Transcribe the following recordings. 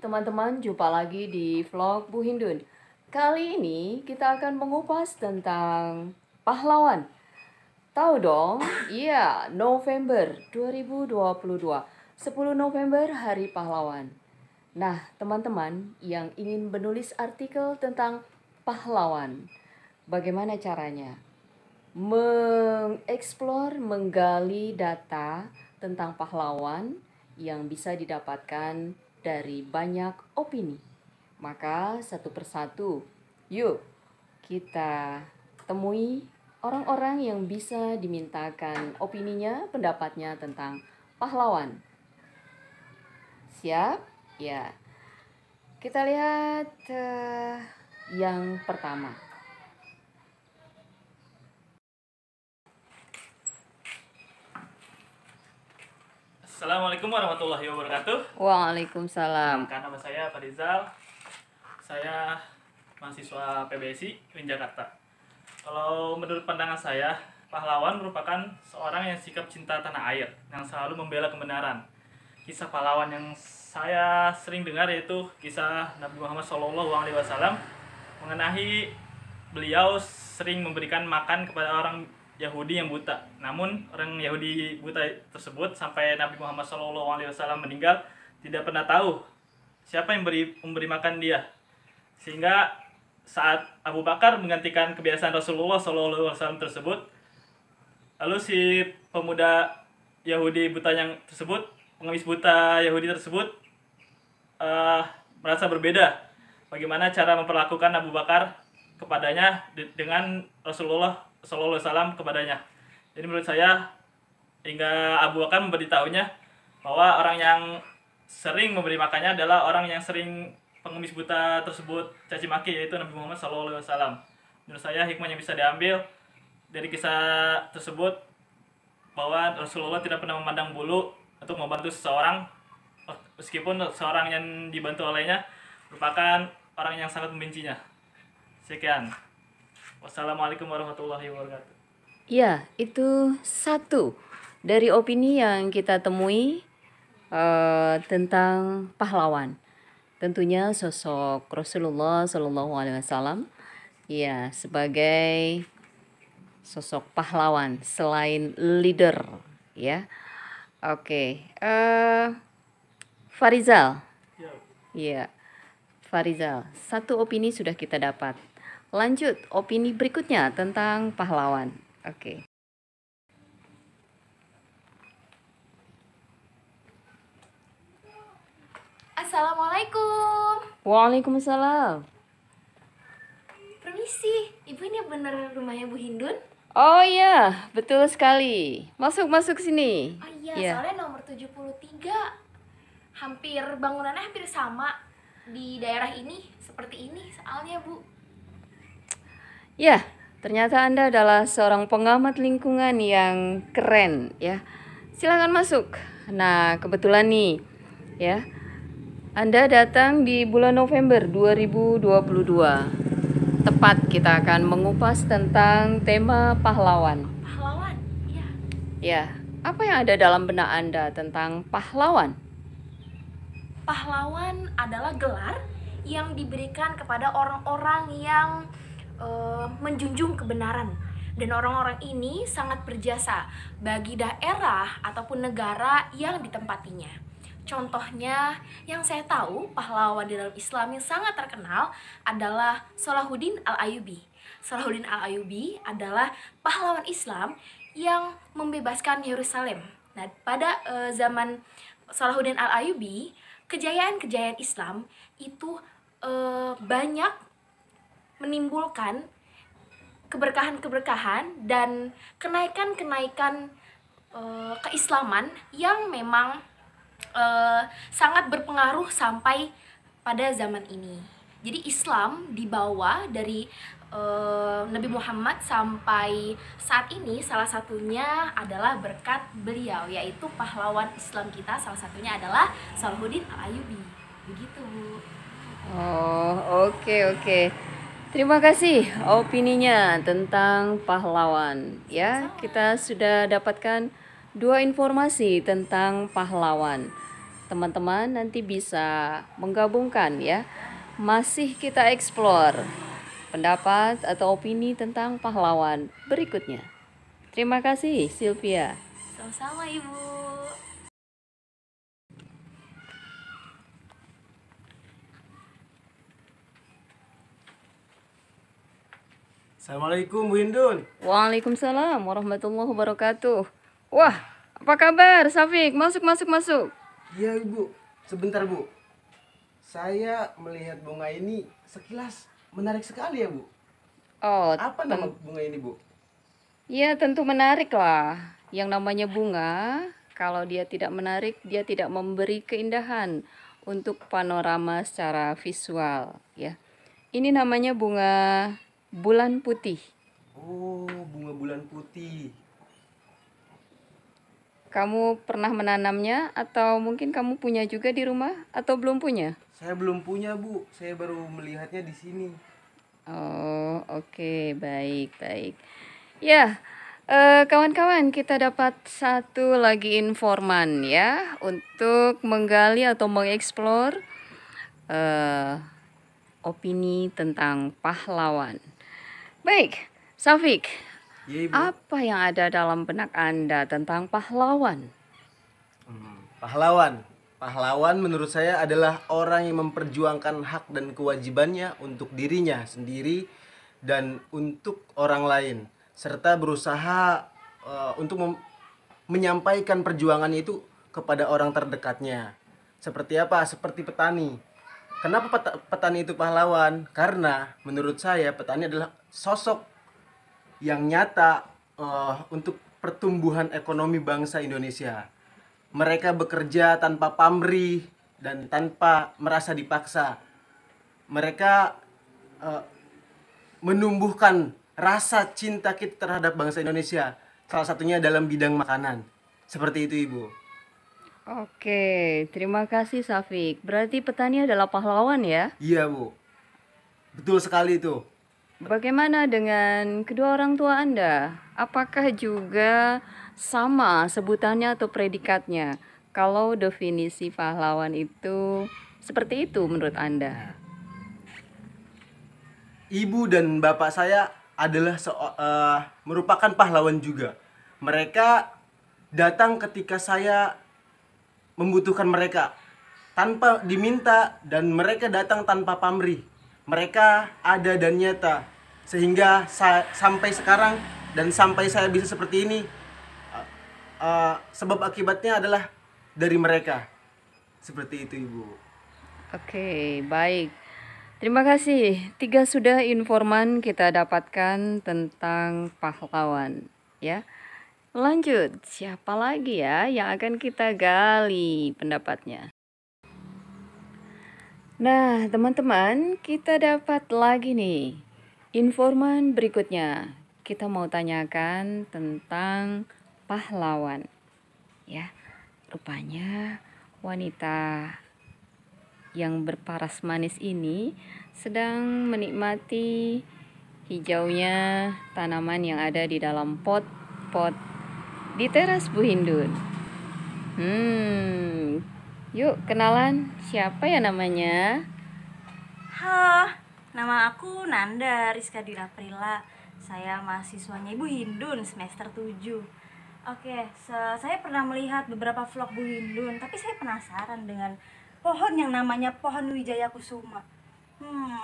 teman-teman, jumpa lagi di vlog Bu Hindun. Kali ini kita akan mengupas tentang pahlawan. Tahu dong? Iya, November 2022. 10 November Hari Pahlawan. Nah, teman-teman yang ingin menulis artikel tentang pahlawan, bagaimana caranya? Mengeksplor, menggali data tentang pahlawan yang bisa didapatkan dari banyak opini. Maka satu persatu, yuk kita temui orang-orang yang bisa dimintakan opininya, pendapatnya tentang pahlawan. Siap? Ya. Kita lihat yang pertama. Assalamualaikum warahmatullahi wabarakatuh. Waalaikumsalam. Nama saya Farizal. Saya mahasiswa PBSI UIN Jakarta. Kalau menurut pandangan saya, pahlawan merupakan seorang yang sikap cinta tanah air, yang selalu membela kebenaran. Kisah pahlawan yang saya sering dengar yaitu kisah Nabi Muhammad SAW mengenai beliau sering memberikan makan kepada orang Yahudi yang buta. Namun orang Yahudi buta tersebut sampai Nabi Muhammad SAW meninggal tidak pernah tahu siapa yang memberi makan dia. Sehingga saat Abu Bakar menggantikan kebiasaan Rasulullah SAW tersebut, lalu si pemuda Yahudi buta yang tersebut, pengemis buta Yahudi tersebut merasa berbeda bagaimana cara memperlakukan Abu Bakar kepadanya dengan Rasulullah SAW kepadanya. Jadi menurut saya, hingga Abu Bakar memberitahunya bahwa orang yang sering memberi makannya adalah orang yang sering pengemis buta tersebut caci maki, yaitu Nabi Muhammad SAW. Menurut saya hikmah yang bisa diambil dari kisah tersebut bahwa Rasulullah tidak pernah memandang bulu untuk membantu seseorang, meskipun seorang yang dibantu olehnya merupakan orang yang sangat membencinya. Sekian. Wassalamualaikum warahmatullahi wabarakatuh. Ya, itu satu dari opini yang kita temui tentang pahlawan. Tentunya sosok Rasulullah SAW, ya, sebagai sosok pahlawan selain leader, ya. Oke, Farizal, ya, Farizal, satu opini sudah kita dapat. Lanjut, opini berikutnya tentang pahlawan. Oke. Assalamualaikum. Waalaikumsalam. Permisi, ibu ini bener rumahnya Bu Hindun? Oh iya, betul sekali. Masuk sini. Oh iya, Ya. soalnya nomor 73. Bangunannya hampir sama di daerah ini, seperti ini soalnya, Bu. Ya, ternyata Anda adalah seorang pengamat lingkungan yang keren, ya. Silakan masuk. Nah, kebetulan nih, ya, Anda datang di bulan November 2022. Tepat kita akan mengupas tentang tema pahlawan. Pahlawan, iya. Ya, apa yang ada dalam benak Anda tentang pahlawan? Pahlawan adalah gelar yang diberikan kepada orang-orang yang menjunjung kebenaran, dan orang-orang ini sangat berjasa bagi daerah ataupun negara yang ditempatinya. Contohnya yang saya tahu, pahlawan di dalam Islam yang sangat terkenal adalah Salahuddin Al-Ayyubi. Salahuddin Al-Ayyubi adalah pahlawan Islam yang membebaskan Yerusalem. Nah, pada zaman Salahuddin Al-Ayyubi, kejayaan-kejayaan Islam itu banyak menimbulkan keberkahan-keberkahan dan kenaikan-kenaikan keislaman yang memang sangat berpengaruh sampai pada zaman ini. Jadi Islam dibawa dari Nabi Muhammad sampai saat ini, salah satunya adalah berkat beliau, yaitu pahlawan Islam kita, salah satunya adalah Salahuddin Al-Ayyubi. Begitu, Bu. Oh, oke. Terima kasih opininya tentang pahlawan. Ya, kita sudah dapatkan dua informasi tentang pahlawan. teman-teman nanti bisa menggabungkan ya. Masih kita explore pendapat atau opini tentang pahlawan berikutnya. Terima kasih Sylvia. Sama-sama Ibu. Assalamualaikum Bu Hindun. Waalaikumsalam warahmatullahi wabarakatuh. Wah, apa kabar Safik? Masuk, masuk, masuk. Iya Ibu, sebentar Bu. Saya melihat bunga ini sekilas menarik sekali ya Bu. Oh, Apa nama bunga ini Bu? ya tentu menarik lah. Yang namanya bunga, kalau dia tidak menarik, dia tidak memberi keindahan untuk panorama secara visual ya. Ini namanya bunga bulan putih. Oh, bunga bulan putih. Kamu pernah menanamnya atau mungkin kamu punya juga di rumah atau belum punya? Saya belum punya Bu, saya baru melihatnya di sini. Oh, oke, baik, baik. Ya, kawan-kawan, kita dapat satu lagi informan ya untuk menggali atau mengeksplor opini tentang pahlawan. Baik, Safik, Iya Ibu. apa yang ada dalam benak Anda tentang pahlawan? Pahlawan. Pahlawan menurut saya adalah orang yang memperjuangkan hak dan kewajibannya untuk dirinya sendiri dan untuk orang lain, serta berusaha untuk menyampaikan perjuangannya itu kepada orang terdekatnya. Seperti apa? Seperti petani. Kenapa petani itu pahlawan? Karena menurut saya petani adalah sosok yang nyata untuk pertumbuhan ekonomi bangsa Indonesia. Mereka bekerja tanpa pamrih dan tanpa merasa dipaksa. Mereka menumbuhkan rasa cinta kita terhadap bangsa Indonesia. Salah satunya dalam bidang makanan. Seperti itu Ibu. Oke, terima kasih Safik. Berarti petani adalah pahlawan ya? Iya Bu. Betul sekali itu. Bagaimana dengan kedua orang tua Anda? Apakah juga sama sebutannya atau predikatnya? Kalau definisi pahlawan itu seperti itu menurut Anda? Ibu dan bapak saya adalah merupakan pahlawan juga. Mereka datang ketika saya membutuhkan mereka tanpa diminta, dan mereka datang tanpa pamrih. Mereka ada dan nyata, sehingga sampai sekarang dan sampai saya bisa seperti ini, sebab akibatnya adalah dari mereka. Seperti itu Ibu. Oke, baik. Terima kasih. 3 sudah informan kita dapatkan tentang pahlawan ya. Lanjut, siapa lagi ya yang akan kita gali pendapatnya? Nah, teman-teman, kita dapat lagi nih informan berikutnya. Kita mau tanyakan tentang pahlawan. Ya, rupanya wanita yang berparas manis ini sedang menikmati hijaunya tanaman yang ada di dalam pot-pot di teras Bu Hindun. Yuk kenalan, siapa ya namanya? Halo, nama aku Nanda Rizka Dila Prila. Saya mahasiswanya Ibu Hindun semester 7. Oke, saya pernah melihat beberapa vlog Bu Hindun, tapi saya penasaran dengan pohon yang namanya pohon Wijaya Kusuma.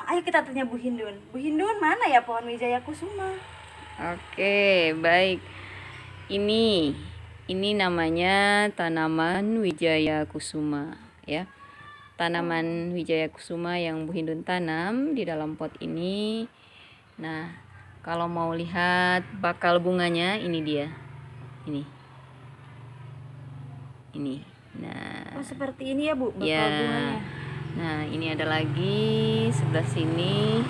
Ayo kita tanya Bu Hindun. Bu Hindun, mana ya pohon Wijaya Kusuma? Oke, baik. Ini namanya tanaman Wijaya Kusuma ya. Tanaman Wijaya Kusuma yang Bu Hindun tanam di dalam pot ini. Nah, kalau mau lihat bakal bunganya, ini dia. Ini. Nah, Oh, seperti ini ya Bu, bakal ya. bunganya. Nah, ini ada lagi sebelah sini.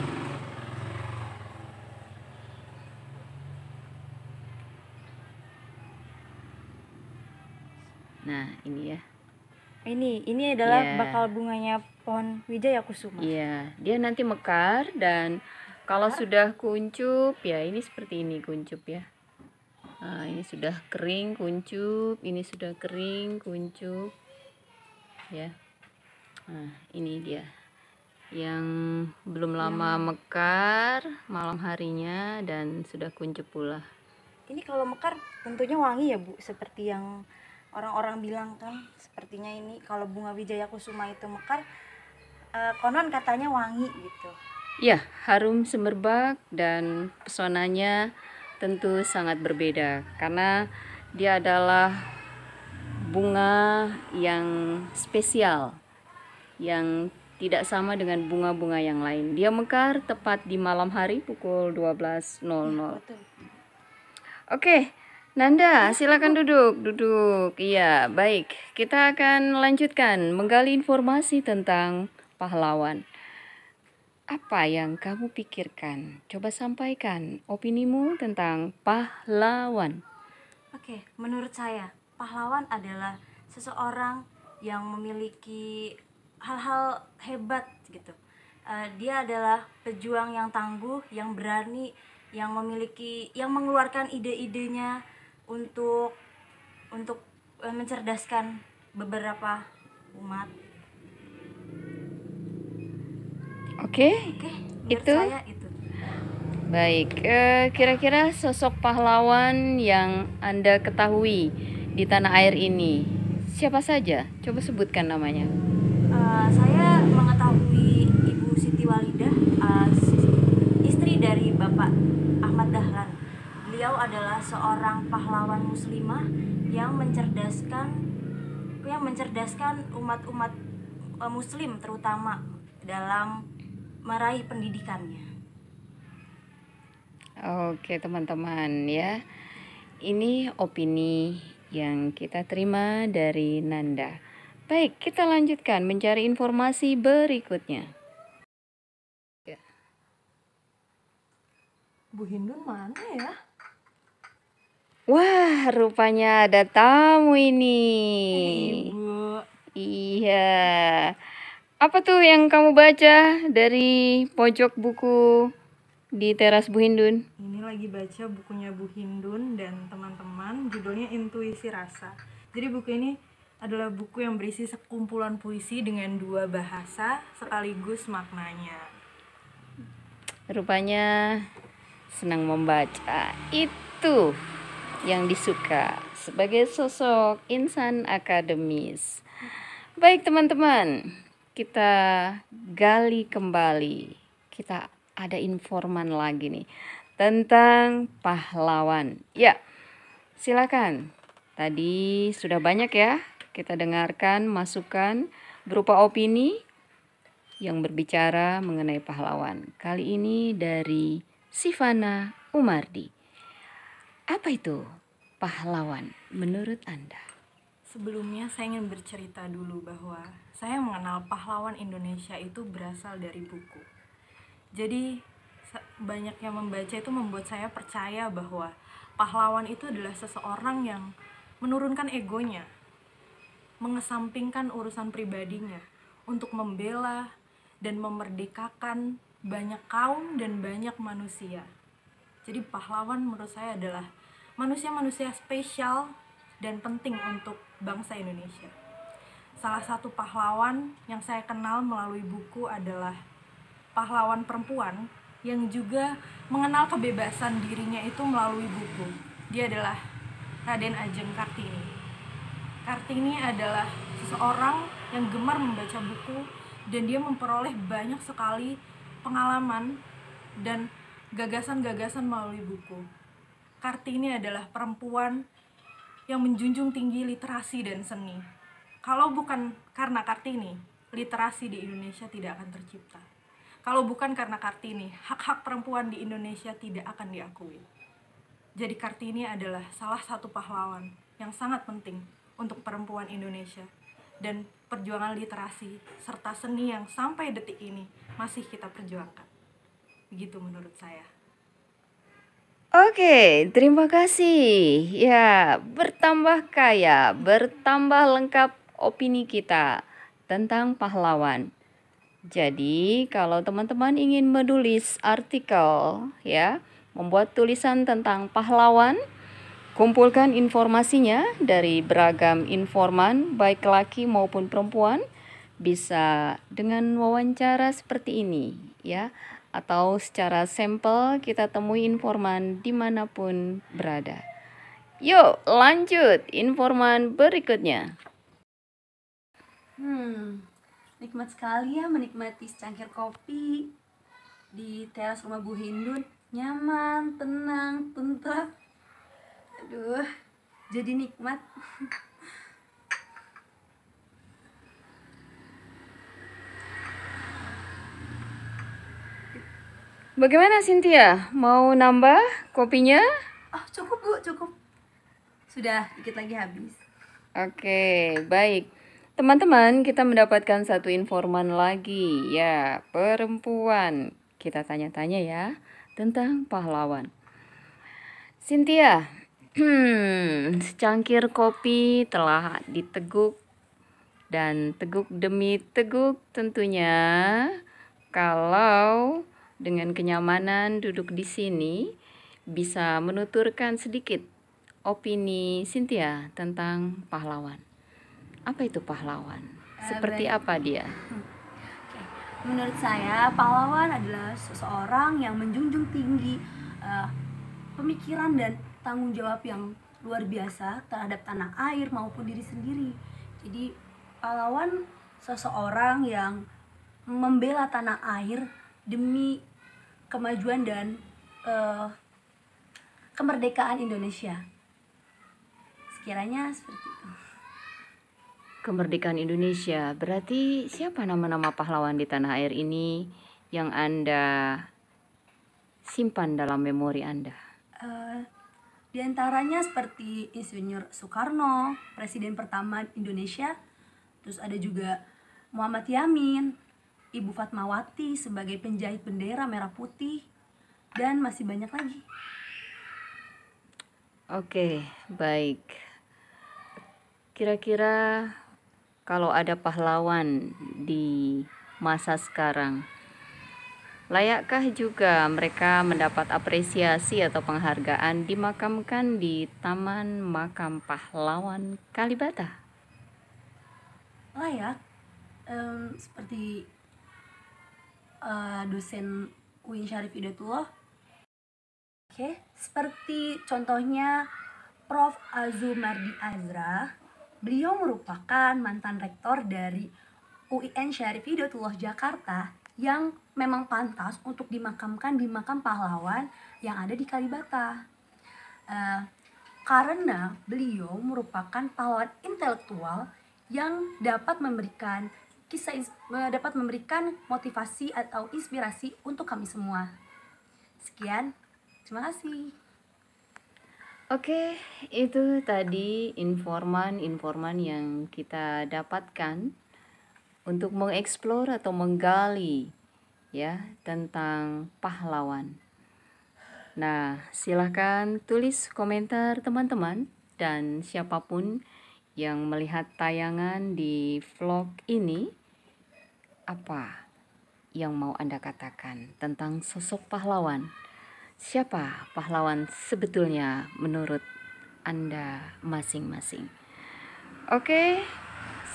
Nah, ini ya. Ini adalah Ya. bakal bunganya pohon Wijaya Kusuma. Iya, dia nanti mekar dan kalau sudah kuncup ya ini seperti ini kuncup ya. Nah, ini sudah kering kuncup, ini sudah kering kuncup. ya. Nah, ini dia yang belum lama mekar malam harinya dan sudah kuncup pula. Ini kalau mekar tentunya wangi ya Bu, seperti yang orang-orang bilang kan. Sepertinya ini kalau bunga wijaya kusuma itu mekar, konon katanya wangi gitu. Ya, harum semerbak dan pesonanya tentu sangat berbeda karena dia adalah bunga yang spesial, yang tidak sama dengan bunga-bunga yang lain. Dia mekar tepat di malam hari pukul 12.00. Betul. Oke, Nanda, silakan duduk. Iya, baik. Kita akan lanjutkan menggali informasi tentang pahlawan. Apa yang kamu pikirkan? Coba sampaikan opinimu tentang pahlawan. Oke, menurut saya pahlawan adalah seseorang yang memiliki hal-hal hebat gitu. Dia adalah pejuang yang tangguh, yang berani, yang mengeluarkan ide-idenya untuk mencerdaskan beberapa umat. Oke, Menurut itu saya itu. baik. Kira-kira sosok pahlawan yang Anda ketahui di tanah air ini siapa saja? Coba sebutkan namanya. Saya mengetahui Ibu Siti Walidah, istri dari Bapak Ahmad Dahlan. Beliau adalah seorang pahlawan muslimah yang mencerdaskan umat-umat muslim terutama dalam meraih pendidikannya. Oke, teman-teman ya. Ini opini yang kita terima dari Nanda. Baik, kita lanjutkan mencari informasi berikutnya. Bu Hindun mana ya? Wah, rupanya ada tamu ini. Ibu. Iya. Apa tuh yang kamu baca dari pojok buku di teras Bu Hindun? Ini lagi baca bukunya Bu Hindun dan teman-teman, judulnya Intuisi Rasa. Jadi buku ini adalah buku yang berisi sekumpulan puisi dengan 2 bahasa sekaligus maknanya. Rupanya senang membaca. Itu yang disuka sebagai sosok insan akademis. Baik teman-teman, kita gali kembali. Kita ada informan lagi nih tentang pahlawan. Ya, silakan. Tadi sudah banyak ya kita dengarkan masukan berupa opini yang berbicara mengenai pahlawan. Kali ini dari Sivana Umardi. Apa itu pahlawan menurut Anda? Sebelumnya saya ingin bercerita dulu bahwa saya mengenal pahlawan Indonesia itu berasal dari buku. Jadi banyak yang membaca itu membuat saya percaya bahwa pahlawan itu adalah seseorang yang menurunkan egonya, mengesampingkan urusan pribadinya untuk membela dan memerdekakan banyak kaum dan banyak manusia. Jadi pahlawan menurut saya adalah manusia-manusia spesial dan penting untuk bangsa Indonesia. Salah satu pahlawan yang saya kenal melalui buku adalah pahlawan perempuan yang juga mengenal kebebasan dirinya itu melalui buku. Dia adalah Raden Ajeng Kartini. Kartini adalah seseorang yang gemar membaca buku dan dia memperoleh banyak sekali pengalaman dan gagasan-gagasan melalui buku. Kartini adalah perempuan yang menjunjung tinggi literasi dan seni. Kalau bukan karena Kartini, literasi di Indonesia tidak akan tercipta. Kalau bukan karena Kartini, hak-hak perempuan di Indonesia tidak akan diakui. Jadi Kartini adalah salah satu pahlawan yang sangat penting untuk perempuan Indonesia dan perjuangan literasi serta seni yang sampai detik ini masih kita perjuangkan. Begitu menurut saya. Oke, terima kasih. Ya, bertambah kaya, bertambah lengkap opini kita tentang pahlawan. Jadi, kalau teman-teman ingin menulis artikel, ya, membuat tulisan tentang pahlawan, Kumpulkan informasinya dari beragam informan, baik laki maupun perempuan. Bisa dengan wawancara seperti ini, ya, atau secara sampel kita temui informan dimanapun berada. Yuk, lanjut informan berikutnya. Nikmat sekali ya menikmati secangkir kopi di teras rumah Bu Hindun. Nyaman, tenang, tentram. Aduh, jadi nikmat. Bagaimana Cynthia? Mau nambah kopinya? Oh, cukup Bu, cukup. Sudah, dikit lagi habis. Oke, baik. Teman-teman, kita mendapatkan satu informan lagi. Ya, perempuan. Kita tanya-tanya ya tentang pahlawan. Cynthia, secangkir kopi telah diteguk dan teguk demi teguk tentunya. Kalau dengan kenyamanan duduk di sini bisa menuturkan sedikit opini Cynthia tentang pahlawan. Apa itu pahlawan? Seperti apa dia? Menurut saya, pahlawan adalah seseorang yang menjunjung tinggi pemikiran dan tanggung jawab yang luar biasa terhadap tanah air maupun diri sendiri. Jadi pahlawan seseorang yang membela tanah air demi kemajuan dan kemerdekaan Indonesia. Sekiranya seperti itu. Kemerdekaan Indonesia, berarti siapa nama-nama pahlawan di tanah air ini yang Anda simpan dalam memori Anda? Di antaranya seperti Insinyur Soekarno, Presiden pertama Indonesia. Terus ada juga Muhammad Yamin, Ibu Fatmawati sebagai penjahit bendera merah putih, dan masih banyak lagi. Oke, baik. Kira-kira kalau ada pahlawan di masa sekarang, layakkah juga mereka mendapat apresiasi atau penghargaan dimakamkan di Taman Makam Pahlawan Kalibata? Layak, seperti dosen UIN Syarif Hidayatullah. Oke, seperti contohnya Prof. Azumardi Azra. Beliau merupakan mantan rektor dari UIN Syarif Hidayatullah Jakarta yang memang pantas untuk dimakamkan di makam pahlawan yang ada di Kalibata. Karena beliau merupakan pahlawan intelektual yang dapat memberikan dapat memberikan motivasi atau inspirasi untuk kami semua. Sekian, terima kasih. Oke, itu tadi informan-informan yang kita dapatkan untuk mengeksplor atau menggali ya tentang pahlawan. Nah, silahkan tulis komentar teman-teman dan siapapun yang melihat tayangan di vlog ini, apa yang mau Anda katakan tentang sosok pahlawan? Siapa pahlawan sebetulnya menurut Anda masing-masing? Oke,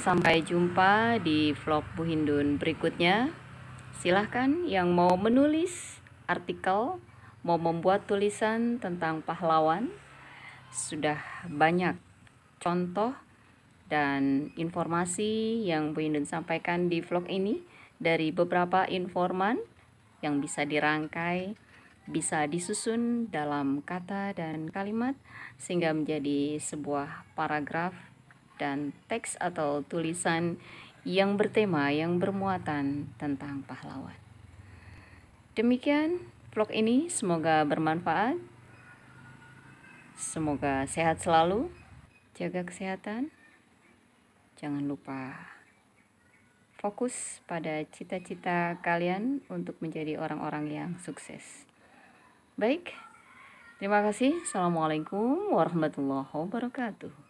sampai jumpa di vlog Bu Hindun berikutnya. Silahkan yang mau menulis artikel, mau membuat tulisan tentang pahlawan, sudah banyak contoh dan informasi yang Bu Hindun sampaikan di vlog ini dari beberapa informan yang bisa dirangkai, bisa disusun dalam kata dan kalimat sehingga menjadi sebuah paragraf dan teks atau tulisan yang bertema, yang bermuatan tentang pahlawan. Demikian vlog ini, semoga bermanfaat. Semoga sehat selalu, jaga kesehatan. Jangan lupa fokus pada cita-cita kalian untuk menjadi orang-orang yang sukses. Baik, terima kasih. Assalamualaikum warahmatullahi wabarakatuh.